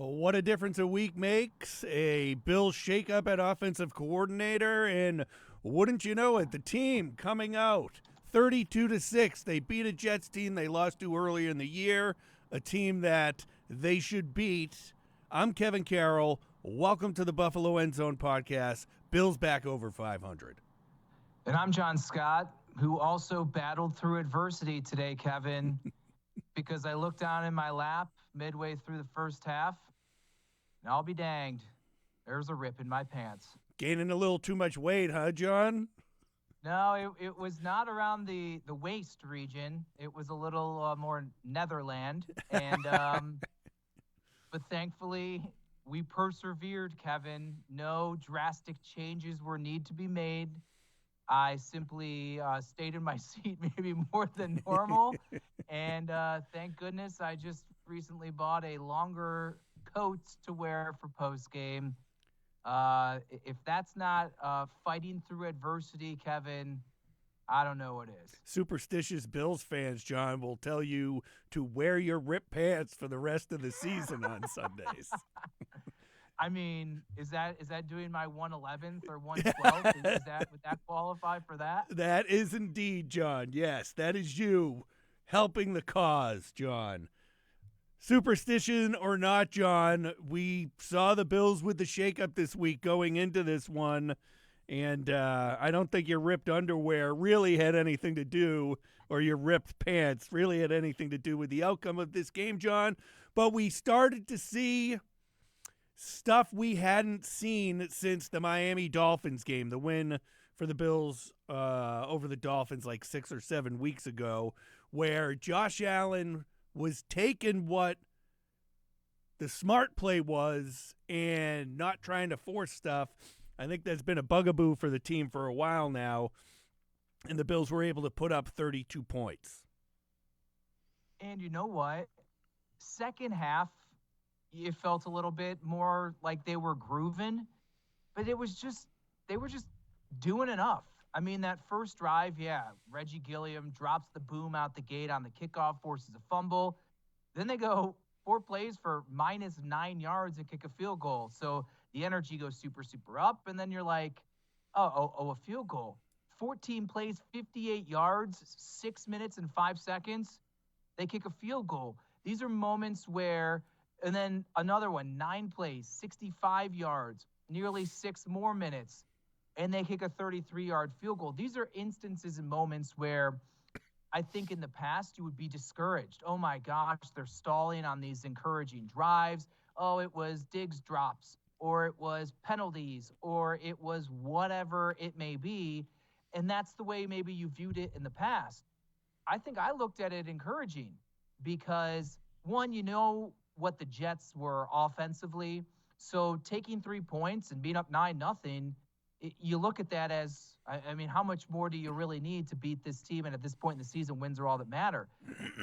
What a difference a week makes. A Bills shakeup at offensive coordinator, and wouldn't you know it, the team coming out 32-6. They beat a Jets team they lost to earlier in the year, a team that they should beat. I'm Kevin Carroll. Welcome to the Buffalo End Zone podcast. Bills back over 500. And I'm Jon Scott, who also battled through adversity today, Kevin, because I looked down in my lap midway through the first half, and I'll be danged, there's a rip in my pants. Gaining a little too much weight, huh, John? No, it was not around the waist region. It was a little more Netherland. And but thankfully, we persevered, Kevin. No drastic changes were need to be made. I simply stayed in my seat maybe more than normal. And thank goodness I just recently bought a longer coat to wear for post-game. If that's not fighting through adversity, Kevin, I don't know what is. Superstitious Bills fans, John, will tell you to wear your ripped pants for the rest of the season on Sundays. I mean, is that doing my 111th or 112th? Would that qualify for that? That is indeed, John. Yes, that is you helping the cause, John. Superstition or not, John, we saw the Bills with the shakeup this week going into this one, and I don't think your ripped underwear really had anything to do, or your ripped pants really had anything to do with the outcome of this game, John. But we started to see stuff we hadn't seen since the Miami Dolphins game, the win for the Bills over the Dolphins like 6 or 7 weeks ago, where Josh Allen was taking what the smart play was and not trying to force stuff. I think that's been a bugaboo for the team for a while now, and the Bills were able to put up 32 points. And you know what? Second half, it felt a little bit more like they were grooving, but they were just doing enough. I mean, that first drive, Reggie Gilliam drops the boom out the gate on the kickoff, forces a fumble. Then they go 4 plays for minus 9 yards and kick a field goal. So the energy goes super, super up. And then you're like, a field goal. 14 plays, 58 yards, 6 minutes and 5 seconds. They kick a field goal. These are moments where, and then another one, 9 plays, 65 yards, nearly 6 more minutes, and they kick a 33-yard field goal. These are instances and moments where I think in the past you would be discouraged. Oh, my gosh, they're stalling on these encouraging drives. Oh, it was Diggs drops, or it was penalties, or it was whatever it may be, and that's the way maybe you viewed it in the past. I think I looked at it encouraging because, one, you know what the Jets were offensively. So taking 3 points and being up 9-0, you look at that as, I mean, how much more do you really need to beat this team? And at this point in the season, wins are all that matter.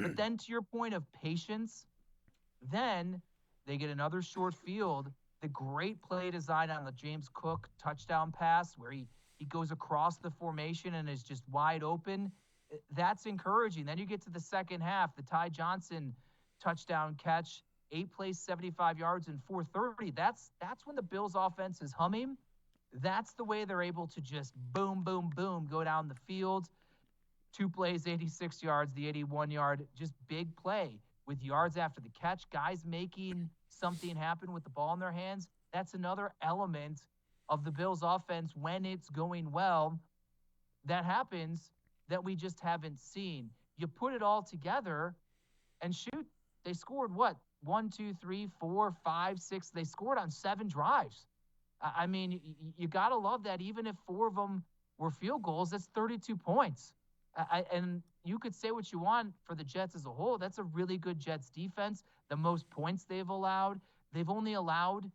But then to your point of patience, then they get another short field. The great play design on the James Cook touchdown pass where he goes across the formation and is just wide open. That's encouraging. Then you get to the second half, the Ty Johnson touchdown catch, 8 plays, 75 yards, and 430. That's when the Bills offense is humming. That's the way they're able to just boom, boom, boom, go down the field. 2 plays, 86 yards, the 81-yard, just big play with yards after the catch, guys making something happen with the ball in their hands. That's another element of the Bills offense when it's going well that happens that we just haven't seen. You put it all together and shoot, they scored what? 1, 2, 3, 4, 5, 6. They scored on 7 drives. I mean, you got to love that. Even if 4 of them were field goals, that's 32 points. And you could say what you want for the Jets as a whole. That's a really good Jets defense. The most points they've allowed. They've only allowed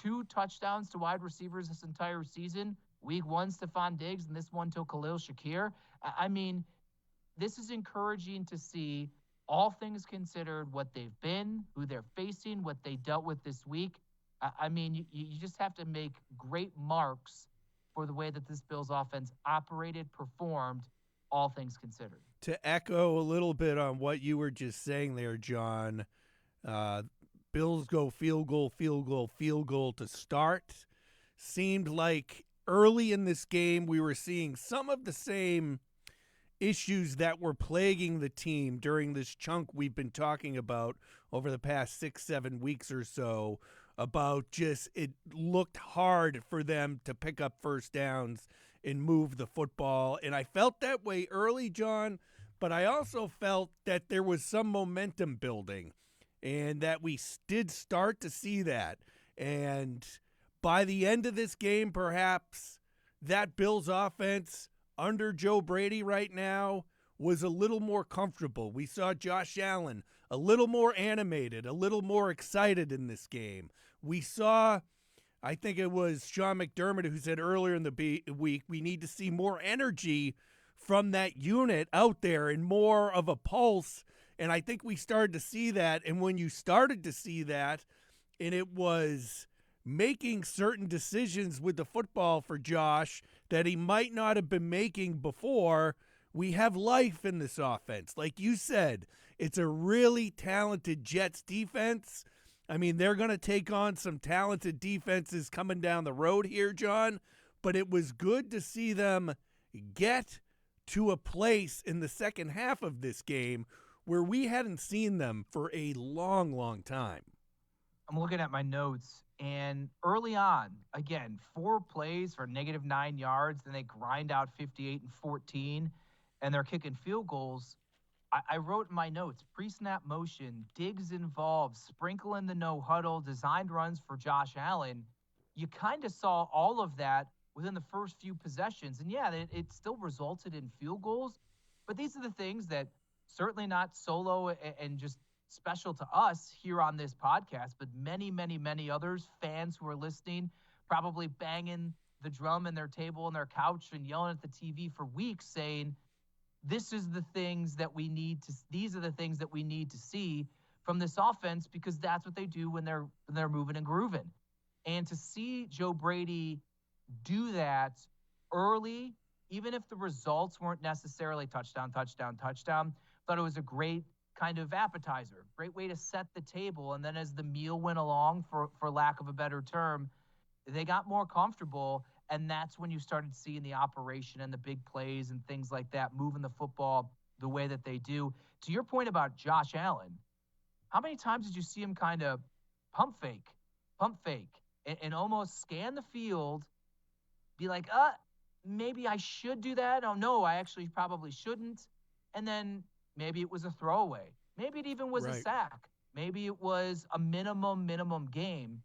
2 touchdowns to wide receivers this entire season. Week 1, Stephon Diggs, and this one to Khalil Shakir. I mean, this is encouraging to see, all things considered, what they've been, who they're facing, what they dealt with this week. I mean, you just have to make great marks for the way that this Bills offense operated, performed, all things considered. To echo a little bit on what you were just saying there, John, Bills go field goal, field goal, field goal to start. Seemed like early in this game we were seeing some of the same issues that were plaguing the team during this chunk we've been talking about over the past 6-7 weeks or so, about just it looked hard for them to pick up first downs and move the football. And I felt that way early, John, but I also felt that there was some momentum building and that we did start to see that. And by the end of this game, perhaps that Bills offense under Joe Brady right now was a little more comfortable. We saw Josh Allen a little more animated, a little more excited in this game. We saw, I think it was Sean McDermott who said earlier in the week, we need to see more energy from that unit out there and more of a pulse. And I think we started to see that. And when you started to see that, and it was making certain decisions with the football for Josh that he might not have been making before, we have life in this offense. Like you said, it's a really talented Jets defense. I mean, they're going to take on some talented defenses coming down the road here, John, but it was good to see them get to a place in the second half of this game where we hadn't seen them for a long, long time. I'm looking at my notes, and early on, again, 4 plays for -9 yards, then they grind out 58 and 14, and they're kicking field goals. I wrote in my notes, pre-snap motion, Diggs involved, sprinkle in the no huddle, designed runs for Josh Allen. You kind of saw all of that within the first few possessions. And yeah, it still resulted in field goals, but these are the things that certainly not solo and just special to us here on this podcast, but many, many, many others, fans who are listening, probably banging the drum in their table and their couch and yelling at the TV for weeks saying, these are the things that we need to see from this offense, because that's what they do when they're moving and grooving. And to see Joe Brady do that early, even if the results weren't necessarily touchdown, thought it was a great kind of appetizer, great way to set the table. And then as the meal went along, for lack of a better term, they got more comfortable. And that's when you started seeing the operation and the big plays and things like that, moving the football the way that they do. To your point about Josh Allen, how many times did you see him kind of pump fake, and almost scan the field, be like, maybe I should do that. Oh, no, I actually probably shouldn't. And then maybe it was a throwaway. Maybe it even was a sack. Maybe it was a minimum game.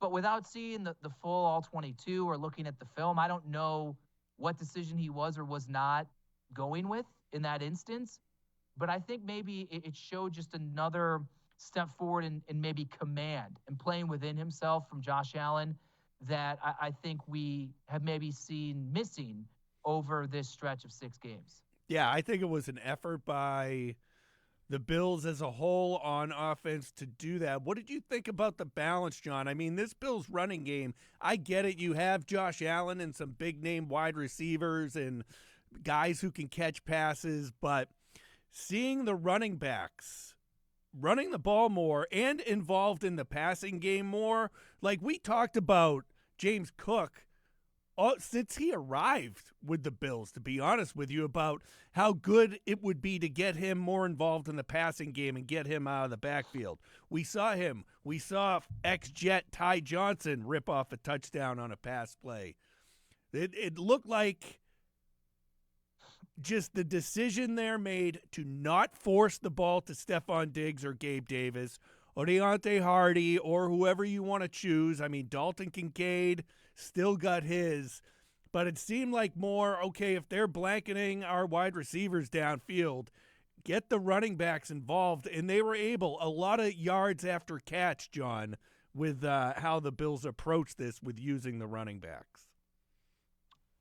But without seeing the full all 22 or looking at the film, I don't know what decision he was or was not going with in that instance. But I think maybe it showed just another step forward in maybe command and playing within himself from Josh Allen that I think we have maybe seen missing over this stretch of 6 games. Yeah, I think it was an effort by the Bills as a whole on offense to do that. What did you think about the balance, John? I mean, this Bills running game, I get it. You have Josh Allen and some big-name wide receivers and guys who can catch passes, but seeing the running backs running the ball more and involved in the passing game more, like we talked about James Cook since he arrived with the Bills, to be honest with you, about how good it would be to get him more involved in the passing game and get him out of the backfield. We saw ex-Jet Ty Johnson rip off a touchdown on a pass play. It looked like just the decision there made to not force the ball to Stephon Diggs or Gabe Davis or Deontay Hardy or whoever you want to choose. I mean, Dalton Kincaid still got his, but it seemed like more, okay, if they're blanketing our wide receivers downfield, get the running backs involved. And they were able, a lot of yards after catch, John, with how the Bills approached this with using the running backs.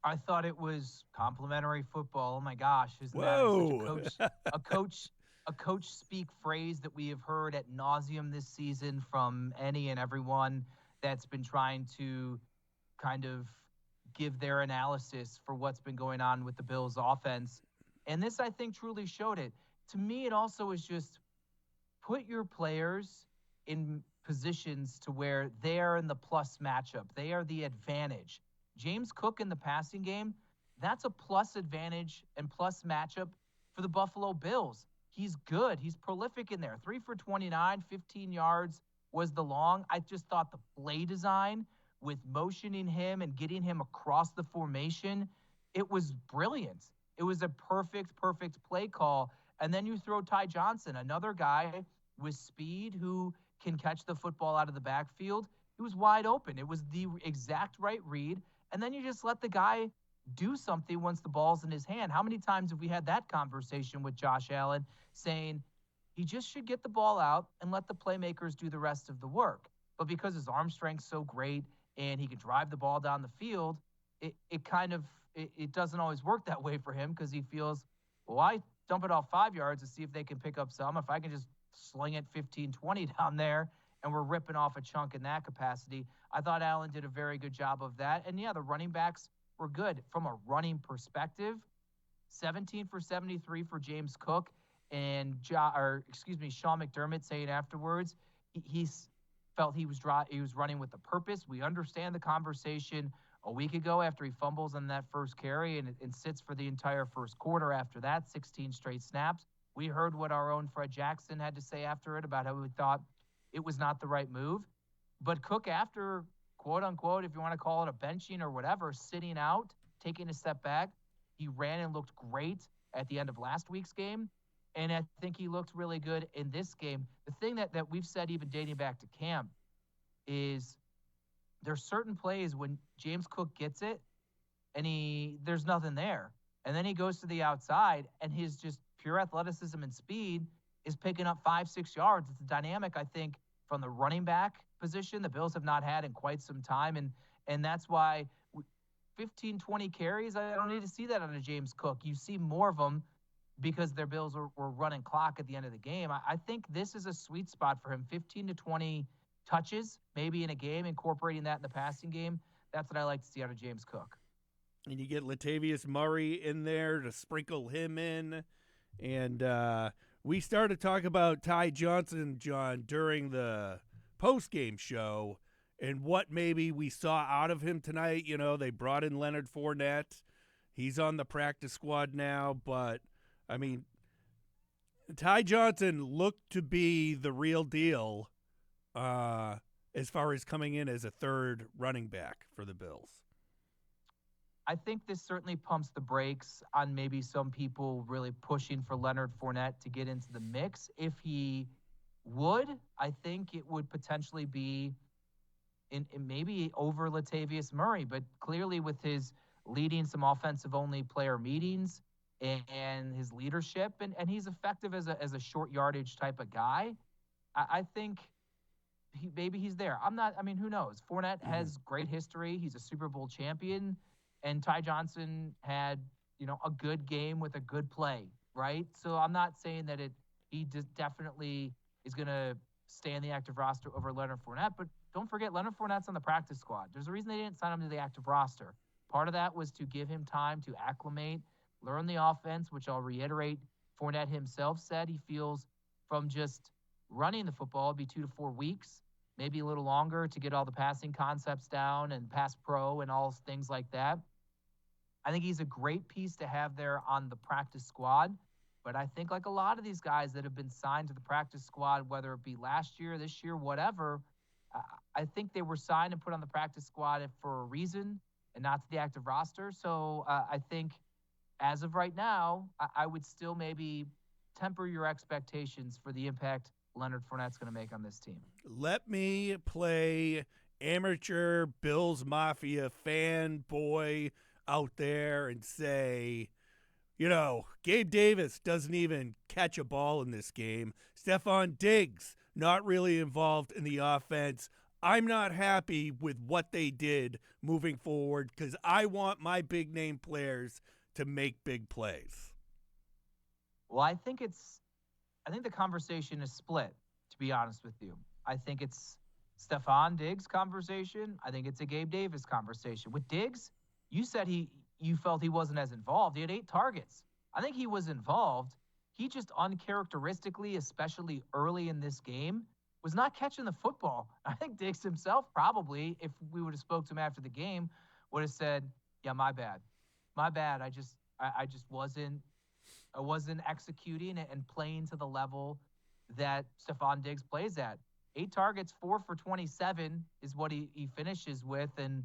I thought it was complimentary football. Oh my gosh, isn't Whoa. that such a coach speak phrase that we have heard ad nauseum this season from any and everyone that's been trying to kind of give their analysis for what's been going on with the Bills offense. And this, I think, truly showed it. To me, it also is just put your players in positions to where they are in the plus matchup. They are the advantage. James Cook in the passing game, that's a plus advantage and plus matchup for the Buffalo Bills. He's good. He's prolific in there. 3 for 29, 15 yards was the long. I just thought the play design with motioning him and getting him across the formation, it was brilliant. It was a perfect play call. And then you throw Ty Johnson, another guy with speed who can catch the football out of the backfield. He was wide open. It was the exact right read. And then you just let the guy do something once the ball's in his hand. How many times have we had that conversation with Josh Allen saying he just should get the ball out and let the playmakers do the rest of the work? But because his arm strength's so great and he can drive the ball down the field, it doesn't always work that way for him because he feels, well, I dump it off 5 yards to see if they can pick up some. If I can just sling it 15, 20 down there, and we're ripping off a chunk in that capacity. I thought Allen did a very good job of that. And yeah, the running backs were good from a running perspective. 17 for 73 for James Cook, and Sean McDermott saying afterwards he felt he was running with a purpose. We understand the conversation a week ago after he fumbles on that first carry and sits for the entire first quarter after that, 16 straight snaps. We heard what our own Fred Jackson had to say after it about how we thought it was not the right move. But Cook, after, quote unquote, if you want to call it a benching or whatever, sitting out, taking a step back, he ran and looked great at the end of last week's game. And I think he looked really good in this game. The thing that we've said even dating back to camp is there's certain plays when James Cook gets it and there's nothing there. And then he goes to the outside and his just pure athleticism and speed is picking up 5-6 yards. It's a dynamic, I think, from the running back position the Bills have not had in quite some time. And that's why 15, 20 carries, I don't need to see that on a James Cook. You see more of them because their Bills were running clock at the end of the game. I think this is a sweet spot for him, 15 to 20 touches, maybe in a game, incorporating that in the passing game. That's what I like to see out of James Cook. And you get Latavius Murray in there to sprinkle him in. And we started talking about Ty Johnson, John, during the post-game show and what maybe we saw out of him tonight. You know, they brought in Leonard Fournette. He's on the practice squad now. But, I mean, Ty Johnson looked to be the real deal as far as coming in as a third running back for the Bills. I think this certainly pumps the brakes on maybe some people really pushing for Leonard Fournette to get into the mix. If he would, I think it would potentially be in maybe over Latavius Murray, but clearly with his leading some offensive-only player meetings and his leadership, and he's effective as a short yardage type of guy, I think maybe he's there. Who knows? Fournette has great history. He's a Super Bowl champion. And Ty Johnson had, a good game with a good play, right? So I'm not saying that he definitely is going to stay in the active roster over Leonard Fournette. But don't forget, Leonard Fournette's on the practice squad. There's a reason they didn't sign him to the active roster. Part of that was to give him time to acclimate, learn the offense, which I'll reiterate, Fournette himself said he feels from just running the football, it'd be 2 to 4 weeks, maybe a little longer to get all the passing concepts down and pass pro and all things like that. I think he's a great piece to have there on the practice squad. But I think like a lot of these guys that have been signed to the practice squad, whether it be last year, this year, whatever, I think they were signed and put on the practice squad for a reason and not to the active roster. So I think as of right now, I would still maybe temper your expectations for the impact Leonard Fournette's going to make on this team. Let me play amateur Bills Mafia fanboy out there and say, Gabe Davis doesn't even catch a ball in this game. Stephon Diggs, not really involved in the offense. I'm not happy with what they did moving forward because I want my big-name players to make big plays. Well, I think the conversation is split, to be honest with you. I think it's Stephon Diggs conversation. I think it's a Gabe Davis conversation. With Diggs, you said you felt he wasn't as involved. He had 8 targets. I think he was involved. He just uncharacteristically, especially early in this game, was not catching the football. I think Diggs himself probably, if we would have spoke to him after the game, would have said, "Yeah, my bad, my bad. I just wasn't executing and playing to the level that Stephon Diggs plays at. 8 targets, 4 for 27 is what he finishes with, and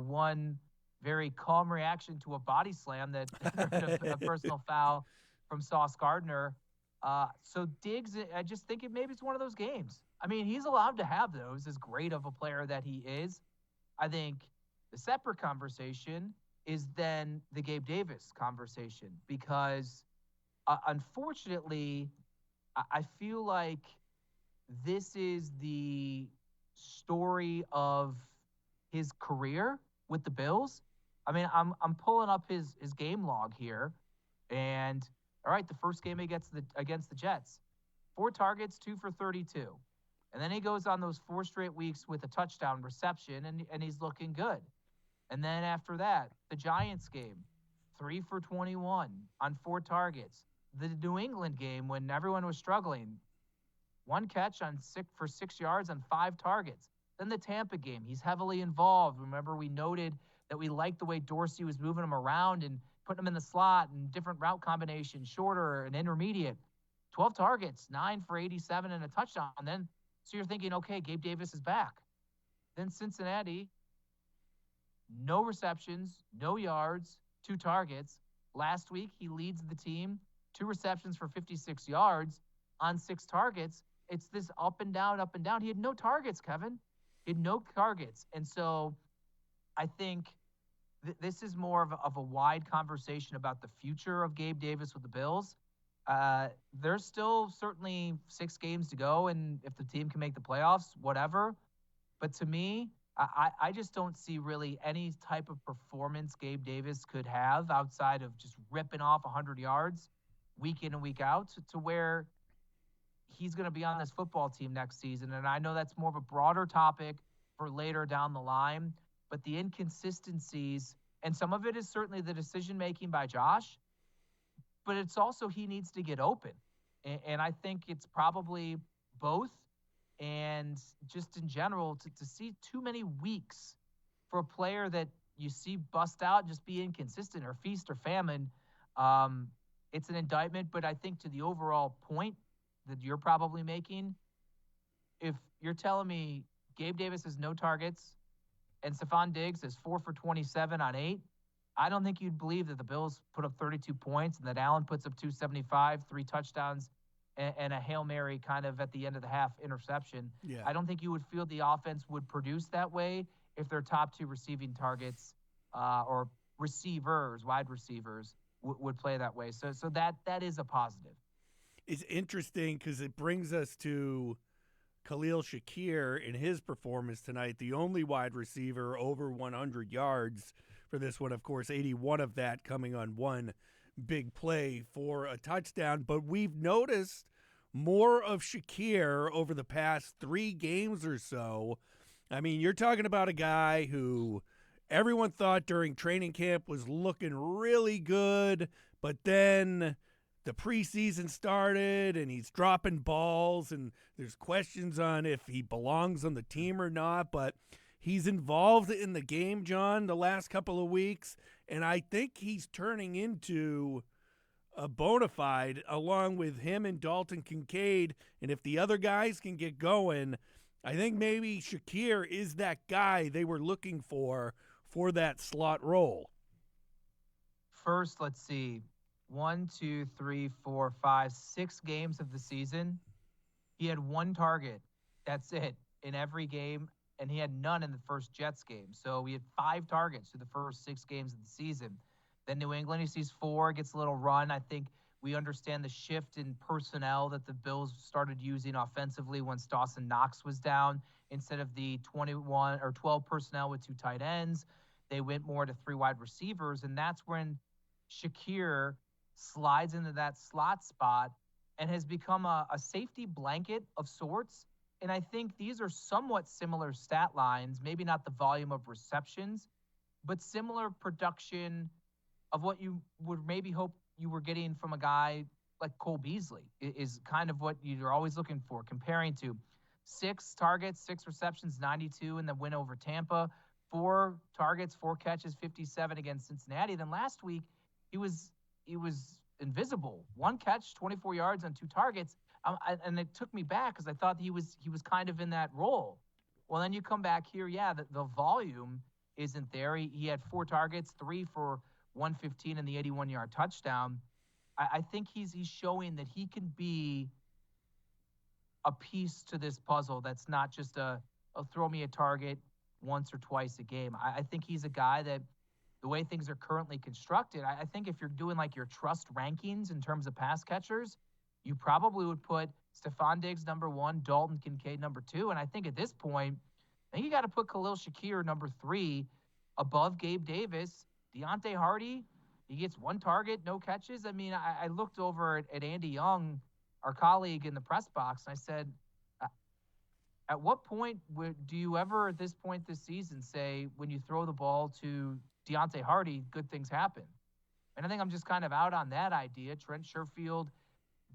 one very calm reaction to a body slam that earned a personal foul from Sauce Gardner. So Diggs, I just think maybe it's one of those games. I mean, he's allowed to have those, as great of a player that he is. I think the separate conversation is then the Gabe Davis conversation because unfortunately, I feel like this is the story of his career with the Bills. I mean, I'm pulling up his game log here, and all right, the first game against the Jets, 4 targets, 2 for 32, and then he goes on those 4 straight weeks with a touchdown reception, and he's looking good. And then after that, the Giants game, 3 for 21 on 4 targets. The New England game when everyone was struggling, 1 catch for 6 yards on 5 targets. Then the Tampa game, he's heavily involved. Remember, we noted that we liked the way Dorsey was moving him around and putting him in the slot and different route combinations, shorter and intermediate. 12 targets, 9 for 87 and a touchdown. And then, so you're thinking, okay, Gabe Davis is back. Then Cincinnati, no receptions, no yards, 2 targets. Last week, he leads the team, 2 receptions for 56 yards on 6 targets. It's this up and down, up and down. He had no targets, Kevin. He had no targets. And so I think this is more of a wide conversation about the future of Gabe Davis with the Bills. There's still certainly 6 games to go, and if the team can make the playoffs, whatever. But to me, I just don't see really any type of performance Gabe Davis could have outside of just ripping off 100 yards week in and week out to where he's going to be on this football team next season. And I know that's more of a broader topic for later down the line, but the inconsistencies, and some of it is certainly the decision-making by Josh, but it's also he needs to get open. And I think it's probably both. And just in general, to see too many weeks for a player that you see bust out and just be inconsistent or feast or famine, it's an indictment. But I think to the overall point that you're probably making, if you're telling me Gabe Davis has no targets and Stephon Diggs is 4 for 27 on 8, I don't think you'd believe that the Bills put up 32 points and that Allen puts up 275, 3 touchdowns, and a Hail Mary kind of at the end of the half interception. Yeah. I don't think you would feel the offense would produce that way if their top 2 receiving targets or receivers, wide receivers, would play that way. So that is a positive. It's interesting because it brings us to Khalil Shakir in his performance tonight, the only wide receiver over 100 yards for this one. Of course, 81 of that coming on one big play for a touchdown. But we've noticed more of Shakir over the past 3 games or so. I mean, you're talking about a guy who everyone thought during training camp was looking really good, but then the preseason started and he's dropping balls and there's questions on if he belongs on the team or not, but he's involved in the game, John, the last couple of weeks, and I think he's turning into a bona fide along with him and Dalton Kincaid, and if the other guys can get going, I think maybe Shakir is that guy they were looking for that slot role. First, let's see. 1, 2, 3, 4, 5, 6 games of the season, he had 1 target. That's it in every game, and he had none in the first Jets game. So we had 5 targets through the first 6 games of the season. Then New England, he sees 4, gets a little run. I think we understand the shift in personnel that the Bills started using offensively once Dawson Knox was down. Instead of the 21 or 12 personnel with 2 tight ends, they went more to 3 wide receivers, and that's when Shakir slides into that slot spot and has become a safety blanket of sorts. And I think these are somewhat similar stat lines, maybe not the volume of receptions, but similar production of what you would maybe hope you were getting from a guy like Cole Beasley is kind of what you're always looking for, comparing to 6 targets, 6 receptions, 92 in the win over Tampa, 4 targets, 4 catches, 57 against Cincinnati. Then last week he was invisible. 1 catch, 24 yards on 2 targets. And it took me back because I thought he was kind of in that role. Well, then you come back here, the volume isn't there. He had 4 targets, 3 for 115 and the 81-yard touchdown. I think he's showing that he can be a piece to this puzzle that's not just a throw me a target once or twice a game. I think he's a guy that the way things are currently constructed, I think if you're doing like your trust rankings in terms of pass catchers, you probably would put Stephon Diggs number 1, Dalton Kincaid number 2. And I think at this point, I think you got to put Khalil Shakir number 3 above Gabe Davis. Deontay Hardy, he gets 1 target, no catches. I mean, I looked over at Andy Young, our colleague in the press box, and I said, at what point do you ever at this point this season say when you throw the ball to Deontay Hardy, good things happen? And I think I'm just kind of out on that idea. Trent Sherfield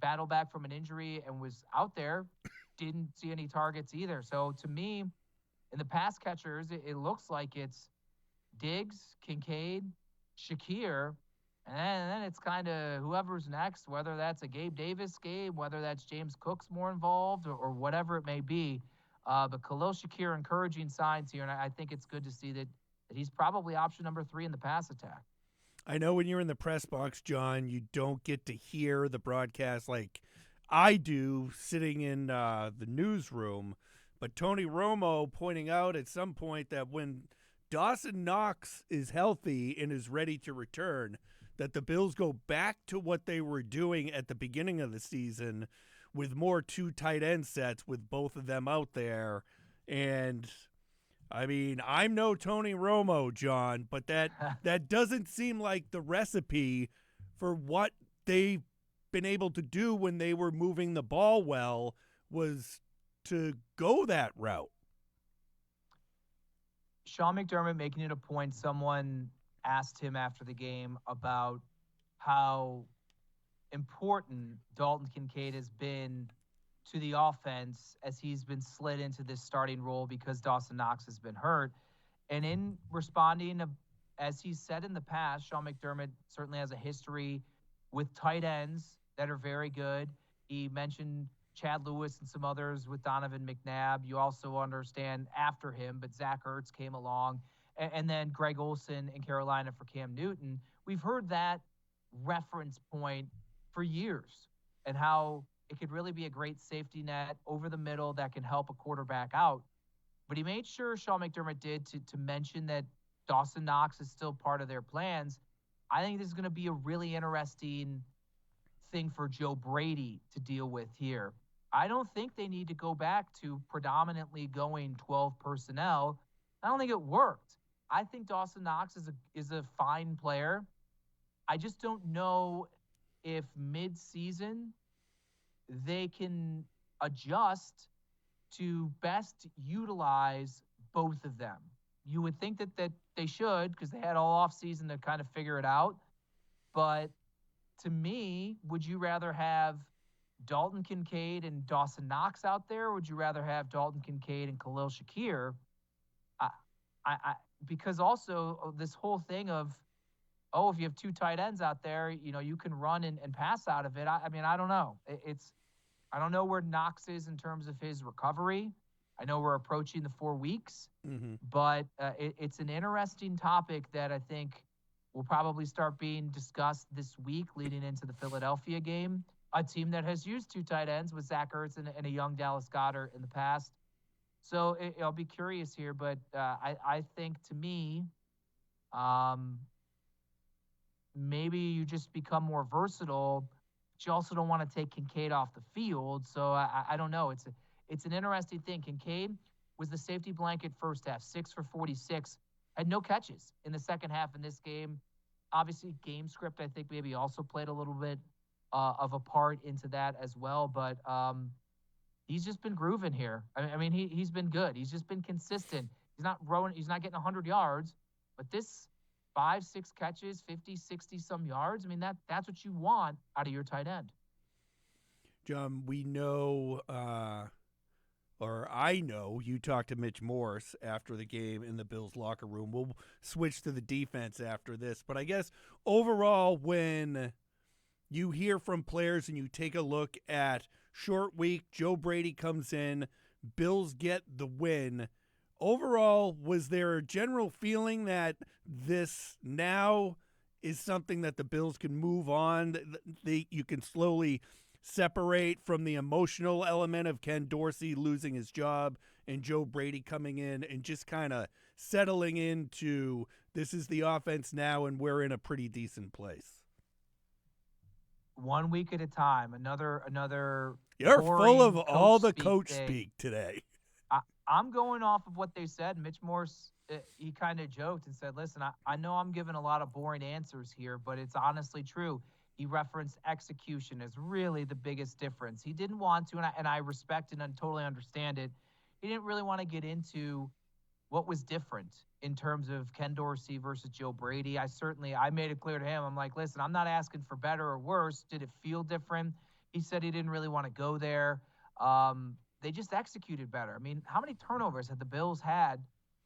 battled back from an injury and was out there, didn't see any targets either. So to me, in the pass catchers, it looks like it's Diggs, Kincaid, Shakir, and then it's kind of whoever's next, whether that's a Gabe Davis game, whether that's James Cook's more involved or whatever it may be. But Khalil Shakir, encouraging signs here, and I think it's good to see that he's probably option number 3 in the pass attack. I know when you're in the press box, John, you don't get to hear the broadcast like I do sitting in the newsroom, but Tony Romo pointing out at some point that when Dawson Knox is healthy and is ready to return, that the Bills go back to what they were doing at the beginning of the season with more 2 tight end sets with both of them out there. And I mean, I'm no Tony Romo, John, but that doesn't seem like the recipe for what they've been able to do when they were moving the ball well, was to go that route. Sean McDermott making it a point, someone asked him after the game about how important Dalton Kincaid has been to the offense as he's been slid into this starting role because Dawson Knox has been hurt. And in responding, as he said in the past, Sean McDermott certainly has a history with tight ends that are very good. He mentioned Chad Lewis and some others with Donovan McNabb. You also understand after him, but Zach Ertz came along. And then Greg Olsen in Carolina for Cam Newton. We've heard that reference point for years and how it could really be a great safety net over the middle that can help a quarterback out. But he made sure, Sean McDermott did, to mention that Dawson Knox is still part of their plans. I think this is going to be a really interesting thing for Joe Brady to deal with here. I don't think they need to go back to predominantly going 12 personnel. I don't think it worked. I think Dawson Knox is a fine player. I just don't know if mid-season they can adjust to best utilize both of them. You would think that they should, because they had all offseason to kind of figure it out. But to me, would you rather have Dalton Kincaid and Dawson Knox out there, or would you rather have Dalton Kincaid and Khalil Shakir? Because also this whole thing of, if you have 2 tight ends out there, you can run and pass out of it. I mean, I don't know. I don't know where Knox is in terms of his recovery. I know we're approaching the 4 weeks, but it's an interesting topic that I think will probably start being discussed this week leading into the Philadelphia game. A team that has used 2 tight ends with Zach Ertz and a young Dallas Goedert in the past. So I'll be curious here, but I think to me, maybe you just become more versatile, but you also don't want to take Kincaid off the field. So I don't know. It's an interesting thing. Kincaid was the safety blanket first half, 6 for 46, had no catches in the second half in this game. Obviously, game script, I think, maybe also played a little bit of a part into that as well. But he's just been grooving here. I mean, he's been good. He's just been consistent. He's not getting 100 yards, but this 5-6 catches, 50, 60 some yards. I mean, that's what you want out of your tight end. John, we know, or I know, you talked to Mitch Morse after the game in the Bills locker room. We'll switch to the defense after this. But I guess overall, when you hear from players and you take a look at short week, Joe Brady comes in, Bills get the win. Overall, was there a general feeling that this now is something that the Bills can move on? You can slowly separate from the emotional element of Ken Dorsey losing his job and Joe Brady coming in and just kind of settling into this is the offense now and we're in a pretty decent place. 1 week at a time. Another You're full of boring all coach the speak coach day. speak today. I'm going off of what they said. Mitch Morse, he kind of joked and said, listen, I know I'm giving a lot of boring answers here, but it's honestly true. He referenced execution as really the biggest difference. He didn't want to, and I respect and totally understand it. He didn't really want to get into what was different in terms of Ken Dorsey versus Joe Brady. I made it clear to him. I'm like, listen, I'm not asking for better or worse. Did it feel different? He said he didn't really want to go there. They just executed better. I mean, how many turnovers had the Bills had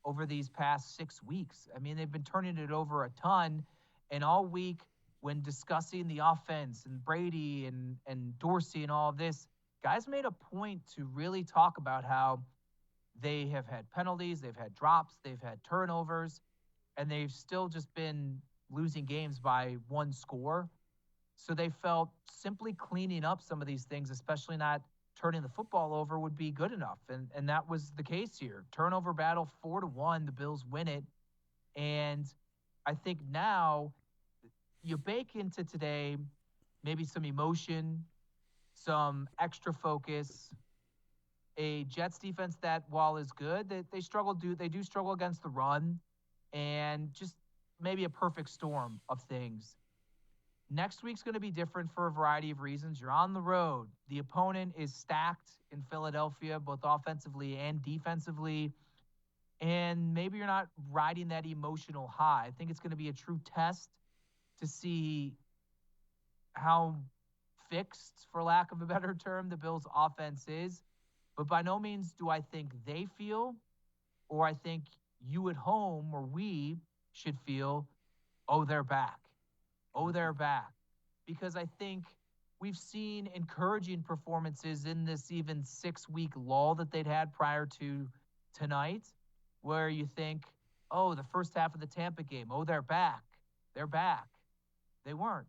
over these past 6 weeks? I mean, they've been turning it over a ton. And all week, when discussing the offense and Brady and Dorsey and all of this, guys made a point to really talk about how they have had penalties, they've had drops, they've had turnovers, and they've still just been losing games by one score. So they felt simply cleaning up some of these things, especially not turning the football over, would be good enough. And that was the case here. Turnover battle 4-1, the Bills win it. And I think now you bake into today maybe some emotion, some extra focus, a Jets defense that, while is good, they do struggle against the run, and just maybe a perfect storm of things. Next week's going to be different for a variety of reasons. You're on the road. The opponent is stacked in Philadelphia, both offensively and defensively. And maybe you're not riding that emotional high. I think it's going to be a true test to see how fixed, for lack of a better term, the Bills' offense is. But by no means do I think they feel, or I think you at home or we should feel, oh, they're back. Oh, they're back. Because I think we've seen encouraging performances in this even 6-week lull that they'd had prior to tonight, where you think, oh, the first half of the Tampa game, oh, they're back. They're back. They weren't.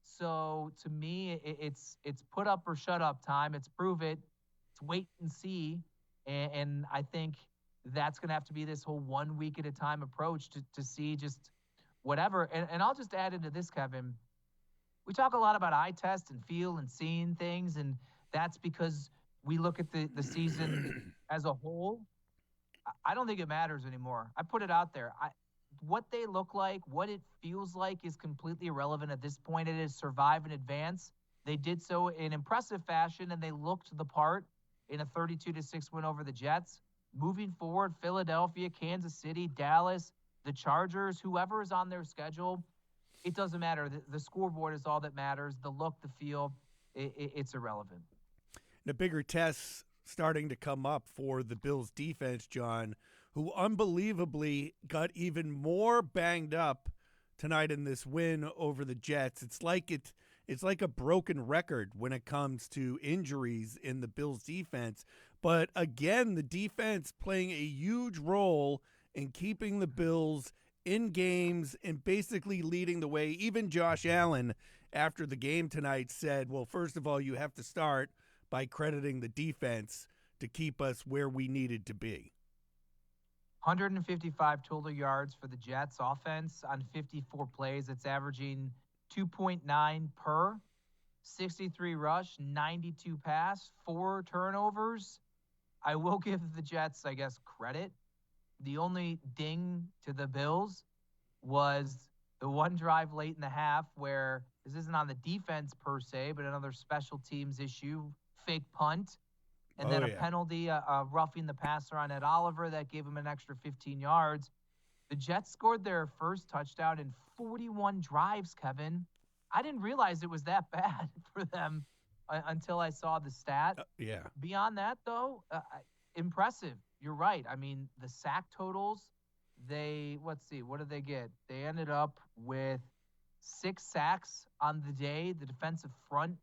So to me, it's put up or shut up time. It's prove it. It's wait and see. And I think that's going to have to be this whole 1 week at a time approach to see just whatever. And I'll just add into this, Kevin. We talk a lot about eye test and feel and seeing things, and that's because we look at the season as a whole. I don't think it matters anymore. I put it out there. What they look like, what it feels like is completely irrelevant at this point. It is survive and advance. They did so in impressive fashion, and they looked the part in a 32-6 win over the Jets. Moving forward, Philadelphia, Kansas City, Dallas, the Chargers, whoever is on their schedule, it doesn't matter. The scoreboard is all that matters. The look, the feel, it's irrelevant. The bigger tests starting to come up for the Bills defense, John, who unbelievably got even more banged up tonight in this win over the Jets. It's like a broken record when it comes to injuries in the Bills defense. But again, the defense playing a huge role in keeping the Bills in games and basically leading the way. Even Josh Allen, after the game tonight, said, well, first of all, you have to start by crediting the defense to keep us where we needed to be. 155 total yards for the Jets offense on 54 plays. It's averaging 2.9 per, 63 rush, 92 pass, 4 turnovers. I will give the Jets, I guess, credit. The only ding to the Bills was the one drive late in the half where this isn't on the defense per se, but another special teams issue, fake punt, and then a penalty, roughing the passer on Ed Oliver that gave him an extra 15 yards. The Jets scored their first touchdown in 41 drives, Kevin. I didn't realize it was that bad for them until I saw the stat. Yeah. Beyond that, though, impressive. You're right. I mean, the sack totals, let's see, what did they get? They ended up with 6 sacks on the day. The defensive front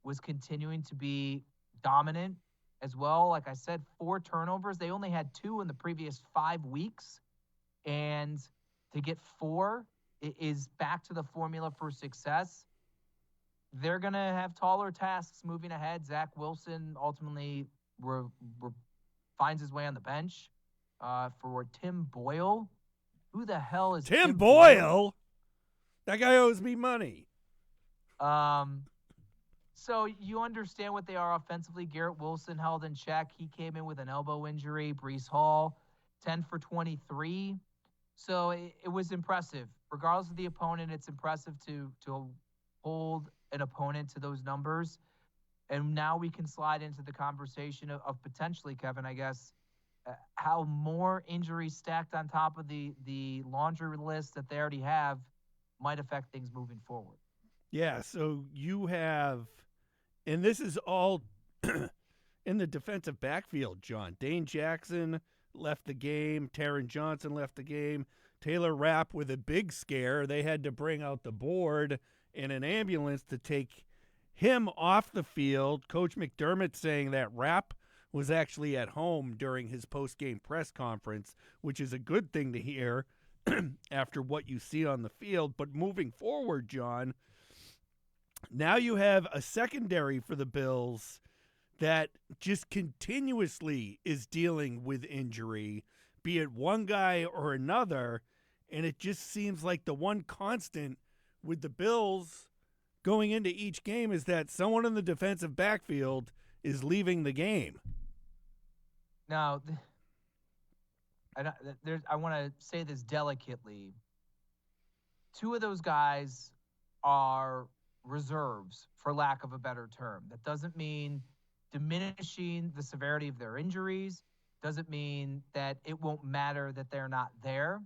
was continuing to be dominant as well. Like I said, 4 turnovers. They only had 2 in the previous 5 weeks. And to get 4 is back to the formula for success. They're going to have taller tasks moving ahead. Zach Wilson ultimately finds his way on the bench for Tim Boyle. Who the hell is Tim Boyle? That guy owes me money. So you understand what they are offensively. Garrett Wilson held in check. He came in with an elbow injury. Breece Hall, 10 for 23. So it was impressive. Regardless of the opponent, it's impressive to hold an opponent to those numbers. And now we can slide into the conversation of potentially, Kevin, I guess, how more injuries stacked on top of the laundry list that they already have might affect things moving forward. Yeah, so you have, and this is all in the defensive backfield, John. Dane Jackson left the game. Taron Johnson left the game. Taylor Rapp with a big scare. They had to bring out the board and an ambulance to take him off the field. Coach McDermott saying that Rapp was actually at home during his post-game press conference, which is a good thing to hear after what you see on the field. But moving forward, John, now you have a secondary for the Bills that just continuously is dealing with injury, be it one guy or another, and it just seems like the one constant with the Bills going into each game is that someone in the defensive backfield is leaving the game. Now, I want to say this delicately. 2 of those guys are reserves, for lack of a better term. That doesn't mean diminishing the severity of their injuries, doesn't mean that it won't matter that they're not there.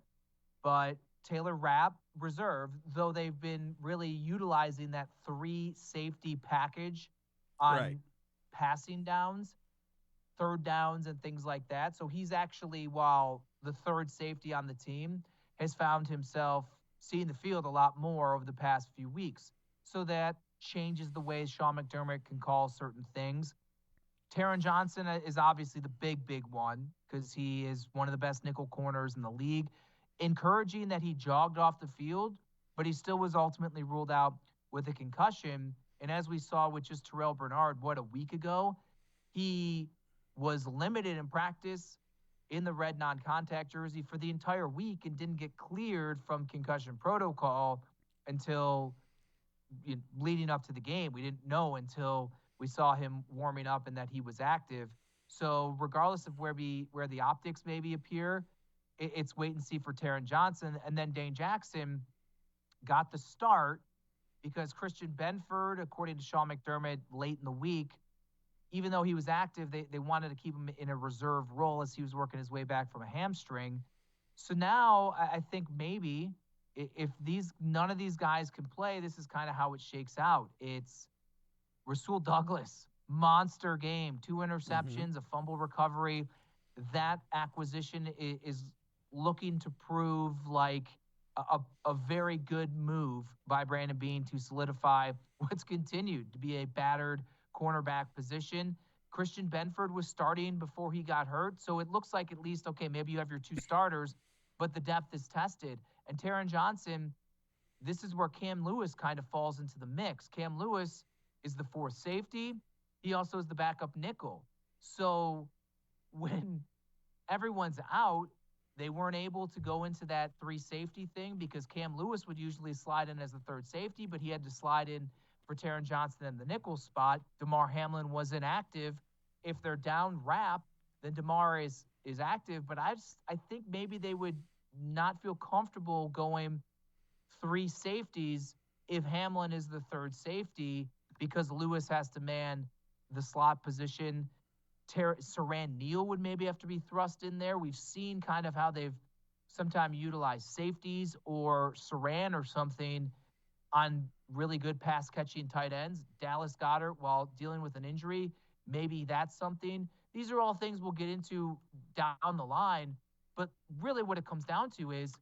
But Taylor Rapp, reserve, though they've been really utilizing that 3 safety package on passing downs, third downs, and things like that. So he's actually, while the third safety on the team, has found himself seeing the field a lot more over the past few weeks. So that changes the way Sean McDermott can call certain things. Taron Johnson is obviously the big one because he is one of the best nickel corners in the league. Encouraging that he jogged off the field, but he still was ultimately ruled out with a concussion. And as we saw with just Terrell Bernard, a week ago, he was limited in practice in the red non-contact jersey for the entire week and didn't get cleared from concussion protocol until leading up to the game. We didn't know until we saw him warming up and that he was active. So regardless of where the optics maybe appear, it's wait and see for Taron Johnson. And then Dane Jackson got the start because Christian Benford, according to Sean McDermott, late in the week, even though he was active, they wanted to keep him in a reserve role as he was working his way back from a hamstring. So now I think maybe if none of these guys can play, this is kind of how it shakes out. It's Rasul Douglas, monster game, 2 interceptions, a fumble recovery. That acquisition is looking to prove like a very good move by Brandon Beane to solidify what's continued to be a battered cornerback position. Christian Benford was starting before he got hurt, so it looks like at least, okay, maybe you have your 2 starters, but the depth is tested. And Taron Johnson, this is where Cam Lewis kind of falls into the mix. Cam Lewis is the 4th safety. He also is the backup nickel. So when everyone's out, they weren't able to go into that 3 safety thing because Cam Lewis would usually slide in as the 3rd safety, but he had to slide in for Taron Johnson in the nickel spot. DeMar Hamlin was inactive. If they're down Rapp, then DeMar is active. But I think maybe they would not feel comfortable going 3 safeties if Hamlin is the 3rd safety because Lewis has to man the slot position. Saran Neal would maybe have to be thrust in there. We've seen kind of how they've sometimes utilized safeties or Saran or something on really good pass catching tight ends. Dallas Goedert, while dealing with an injury, maybe that's something. These are all things we'll get into down the line. But really, what it comes down to is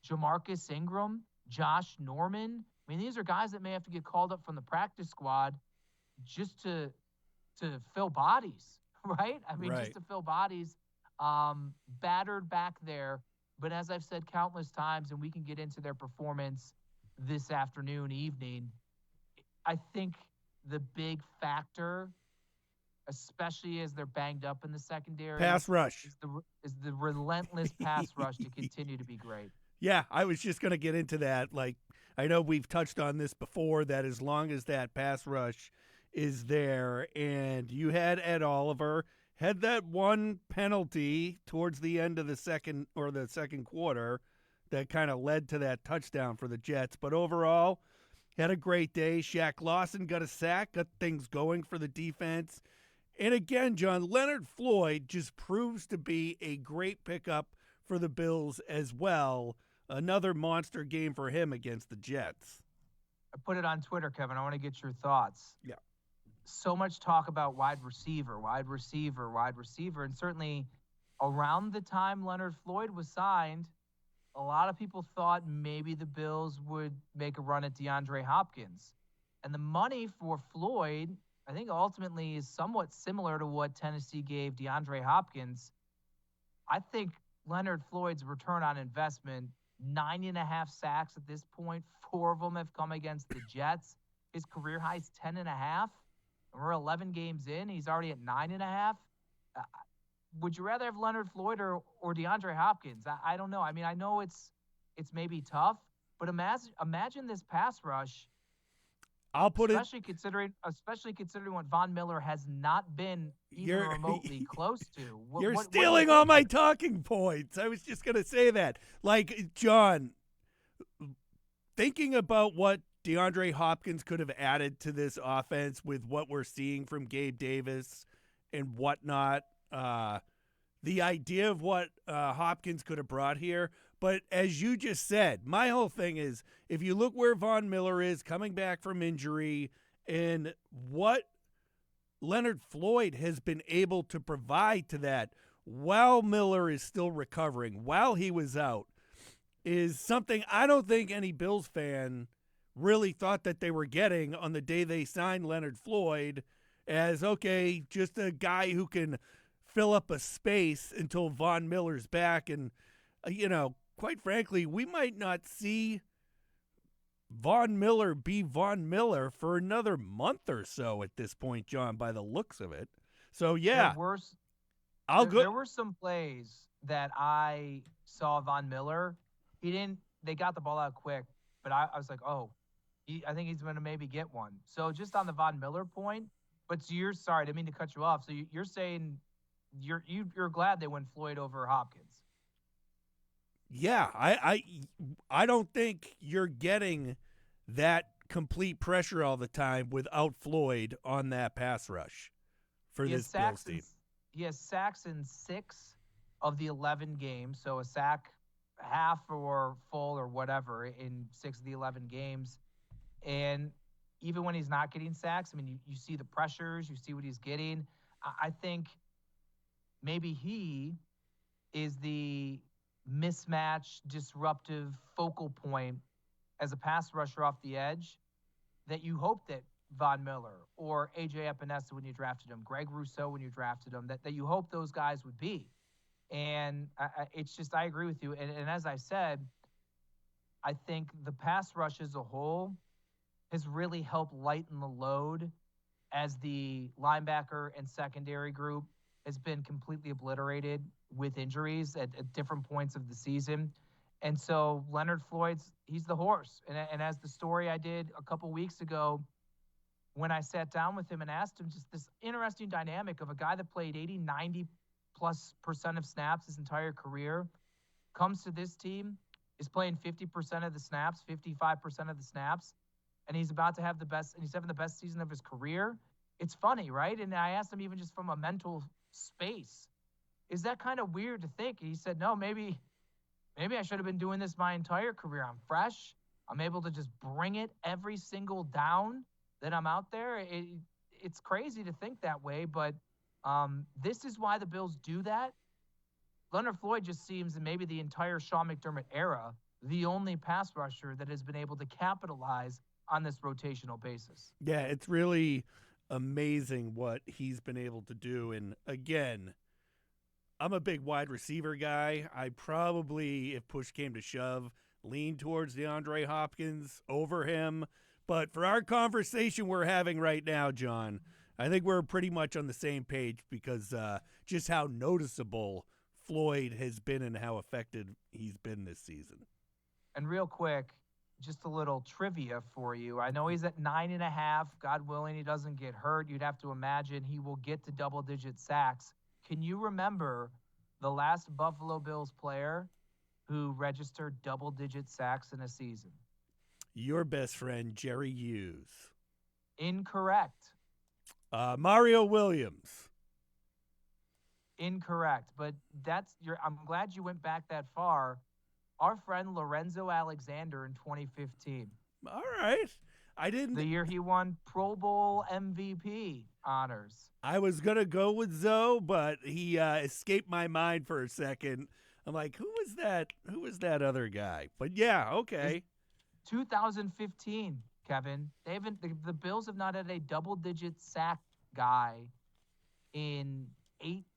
Jamarcus Ingram, Josh Norman. I mean, these are guys that may have to get called up from the practice squad just to fill bodies, right? I mean, just Right. to fill bodies, battered back there. But as I've said countless times, and we can get into their performance this afternoon, evening, I think the big factor, especially as they're banged up in the secondary, Pass rush. is the relentless pass rush to continue to be great. Yeah, I was just going to get into that. Like, I know we've touched on this before, that as long as that pass rush is there, and you had Ed Oliver, had that one penalty towards the end of the second quarter that kind of led to that touchdown for the Jets. But overall, had a great day. Shaq Lawson got a sack, got things going for the defense. And again, John, Leonard Floyd just proves to be a great pickup for the Bills as well. Another monster game for him against the Jets. I put it on Twitter, Kevin. I want to get your thoughts. Yeah. So much talk about wide receiver, wide receiver, wide receiver. And certainly around the time Leonard Floyd was signed, a lot of people thought maybe the Bills would make a run at DeAndre Hopkins. And the money for Floyd, I think ultimately is somewhat similar to what Tennessee gave DeAndre Hopkins. I think Leonard Floyd's return on investment, 9.5 sacks at this point. 4 of them have come against the Jets. His career high is 10.5. We're 11 games in. He's already at 9.5. Would you rather have Leonard Floyd or DeAndre Hopkins? I don't know. I mean, I know it's maybe tough, but imagine this pass rush. I'll put especially considering what Von Miller has not been even remotely close to. You're stealing all my talking points. I was just going to say that. Like, John, thinking about what DeAndre Hopkins could have added to this offense with what we're seeing from Gabe Davis and whatnot, the idea of what Hopkins could have brought here. But as you just said, my whole thing is, if you look where Von Miller is coming back from injury and what Leonard Floyd has been able to provide to that while Miller is still recovering, while he was out, is something I don't think any Bills fan really thought that they were getting on the day they signed Leonard Floyd as, okay, just a guy who can fill up a space until Von Miller's back. And, quite frankly, we might not see Von Miller be Von Miller for another month or so at this point, John, by the looks of it. So, yeah. There were some plays that I saw Von Miller. They got the ball out quick, but I was like, I think he's going to maybe get one. So just on the Von Miller point, but sorry, I didn't mean to cut you off. So you're saying you're glad they went Floyd over Hopkins. Yeah, I don't think you're getting that complete pressure all the time without Floyd on that pass rush for this Bills team. He has sacks in 6 of the 11 games, so a sack half or full or whatever in 6 of the 11 games. And even when he's not getting sacks, I mean, you see the pressures, you see what he's getting. I think maybe he is the mismatch, disruptive focal point as a pass rusher off the edge that you hope that Von Miller or A.J. Epinesa when you drafted him, Greg Rousseau when you drafted him, that you hope those guys would be. And it's just, I agree with you. And as I said, I think the pass rush as a whole has really helped lighten the load as the linebacker and secondary group has been completely obliterated with injuries at different points of the season. And so Leonard Floyd's, he's the horse. And as the story I did a couple weeks ago, when I sat down with him and asked him just this interesting dynamic of a guy that played 80-90+% of snaps his entire career, comes to this team, is playing 50% of the snaps, 55% of the snaps, and he's about to have he's having the best season of his career. It's funny, right? And I asked him even just from a mental space, is that kind of weird to think? And he said, no, maybe I should have been doing this my entire career. I'm fresh. I'm able to just bring it every single down that I'm out there. It's crazy to think that way, but this is why the Bills do that. Leonard Floyd just seems, in maybe the entire Sean McDermott era, the only pass rusher that has been able to capitalize on this rotational basis. Yeah, it's really amazing what he's been able to do. And again, I'm a big wide receiver guy. I probably, if push came to shove, lean towards DeAndre Hopkins over him. But for our conversation we're having right now, John, I think we're pretty much on the same page because just how noticeable Floyd has been and how effective he's been this season. And real quick, just a little trivia for you. I know he's at 9.5. God willing, he doesn't get hurt. You'd have to imagine he will get to double-digit sacks. Can you remember the last Buffalo Bills player who registered double-digit sacks in a season? Your best friend, Jerry Hughes. Incorrect. Mario Williams. Incorrect. But I'm glad you went back that far. Our friend Lorenzo Alexander in 2015. All right. I didn't. The year he won Pro Bowl MVP honors. I was going to go with Zoe, but he escaped my mind for a second. I'm like, who was that? Who was that other guy? But yeah, okay. It's 2015, Kevin. The Bills have not had a double-digit sack guy in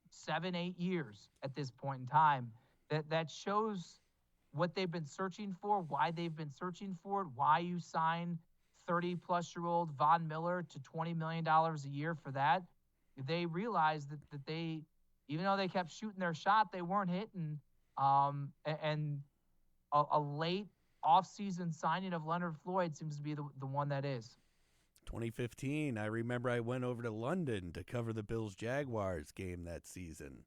7, 8 years at this point in time. That shows what they've been searching for, why they've been searching for it, why you sign 30-plus-year-old Von Miller to $20 million a year for that. They realized that they, even though they kept shooting their shot, they weren't hitting. And a late off-season signing of Leonard Floyd seems to be the one that is. 2015, I remember I went over to London to cover the Bills-Jaguars game that season.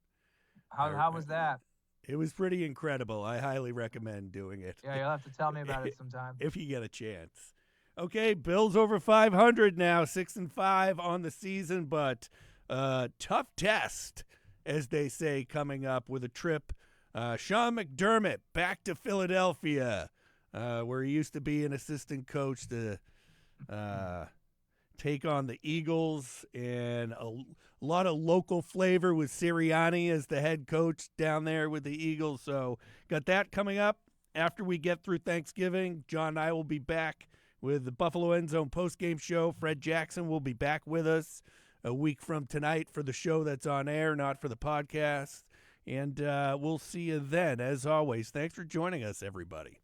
How was that? It was pretty incredible. I highly recommend doing it. Yeah, you'll have to tell me about it sometime. If you get a chance. Okay, Bills over 500 now, 6-5 on the season, but tough test, as they say, coming up with a trip. Sean McDermott back to Philadelphia, where he used to be an assistant coach to take on the Eagles, and a lot of local flavor with Sirianni as the head coach down there with the Eagles. So got that coming up after we get through Thanksgiving. John and I will be back with the Buffalo End Zone postgame show. Fred Jackson will be back with us a week from tonight for the show that's on air, not for the podcast. And we'll see you then. As always, thanks for joining us, everybody.